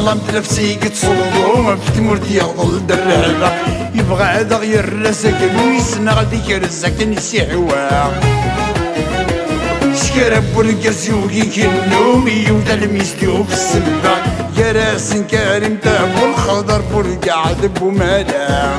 البطلة متلفسي قد صوضو في تمورت يغضل درابة يبغى هذا غير الرسك ويسنا غادي يرزك نسيحوا شكرب والقزوقي كنوم يودا الميستيو في السبع يا راس كريم تاب والخضر بالقعد بومالا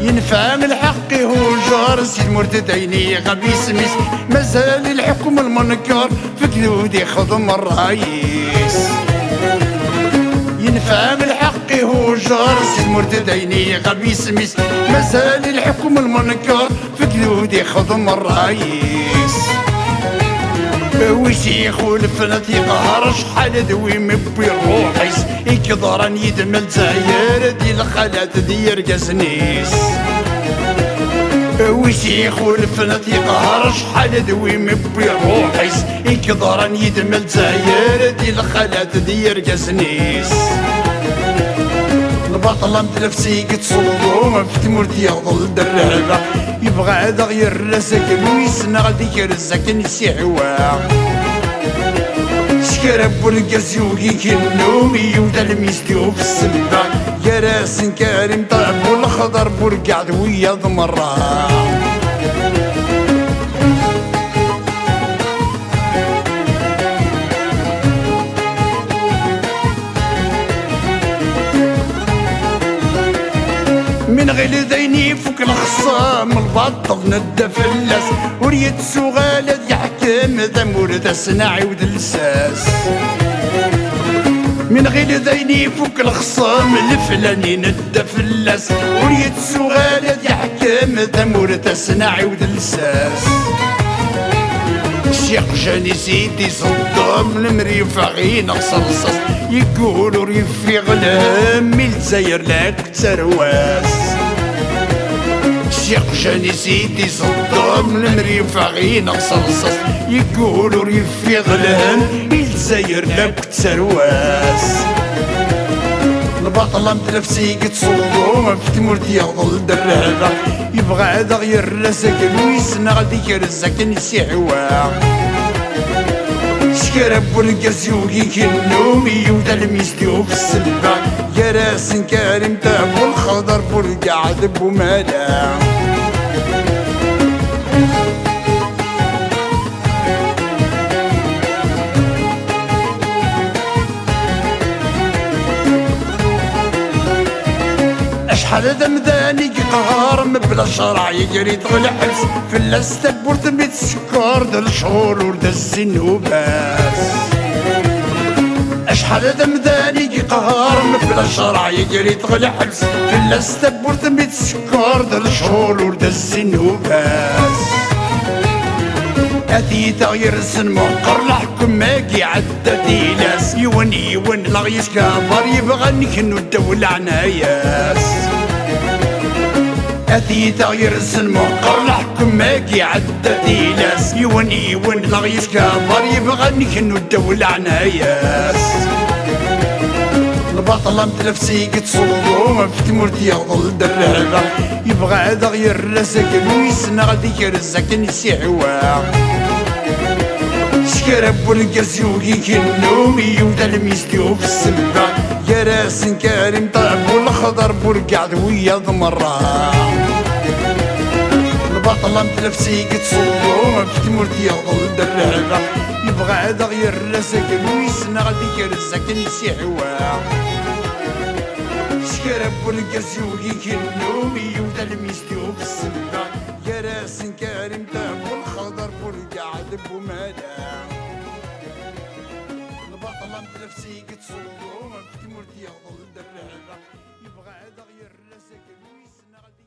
ينفهم الحق هو جار سيد مرتد عيني غبي سميس مازال الحكم المنكر في قلودي خضم الرئيس ينفهم الحق هو جار سيد مرتد عيني غبي سميس مازال الحكم المنكر في قلودي خضم الرئيس وشيخ والفنات يقهر شحال دوي مبي روحيس يكضرن يدمل زاير دي الخالات دير قسنيس وشيخ والفنات يقهر شحال دوي مبي روحيس يكضرن يدمل زاير دي الخالات دير قسنيس البطلة متلفسي قد صوضو في تمورت يغضل درابة يبغى هذا غير الرزق ويسنا غادي يرزق نسيحوا شكرب والقزوقي كنوم يودا الميستيو في السبع يا راس كريم طاب والخضر بالقعد ويا ضمرة من غير ذيني فوق الخصام البطل ندى فلاس وريد سغالة يحكم ذمور ذا صناعي ودلساس من غير ذيني فوق الخصام الفلاني ندى فلاس وريد سغالة يحكم ذمور ذا صناعي ودلساس الشيخ جاني سيدي صدام المريف غي نقص رصاص يقولوا ريفي غلام من الجزاير لك ترواس الشيخ جاني سيدي صدام المريف غي نقص رصاص يقولوا ريفي غلام من الجزاير لك ترواس البطلة متلفسي قد صوضو في تمورت يغضل درابة يبغى هذا غير الرزق ويسنا غادي يرزق نسيحوا شكرب والقزوقي كنوم يودا الميستيو في السبع يا راس كريم تاب والخضر بالقعد بومالا شحال دمداني قهار مبلا شرع يجري دغل حبس فلاس تبور تميت السكر دا الشهور وردا الزين وباس شحال دمداني قهار مبلا شرع يجري دغل حبس فلاس تبور تميت السكر دا الشهور وردا الزين وباس هذي تغير سن مقر الحكم ماكي عدى ديلاس يون لغيس كبر يبغى نكنو الدولة عناياس هذي تغير سن مقر الحكم ماكي عدى ديلاس يون لغيس كبر يبغى نكنو الدولة عناياس البطلة متلفسي قد صوضو في تمورت يغضل درابة يبغى هذا غير الرزق ويسنا غادي يرزق نسيحوا شكرب والقزوقي كنوم يودا الميستيو في السبع يا راس كريم طاب والخضر بالقعد ويا ضمرة البطلة متلفسي قد صوضو في تمورت يغضل درابة يبغى هذا غير الرزق ويسنا غادي يرزق نسيحوا شكرب والقزوقي كنوم يودا الميستيو في السبع يا راس كريم تاب والخضر بالقعد بومالا البطلة متلفسي قد صوضو في تمورت يغضل درابة يبغى هذا غير الرزق ويسنا غادي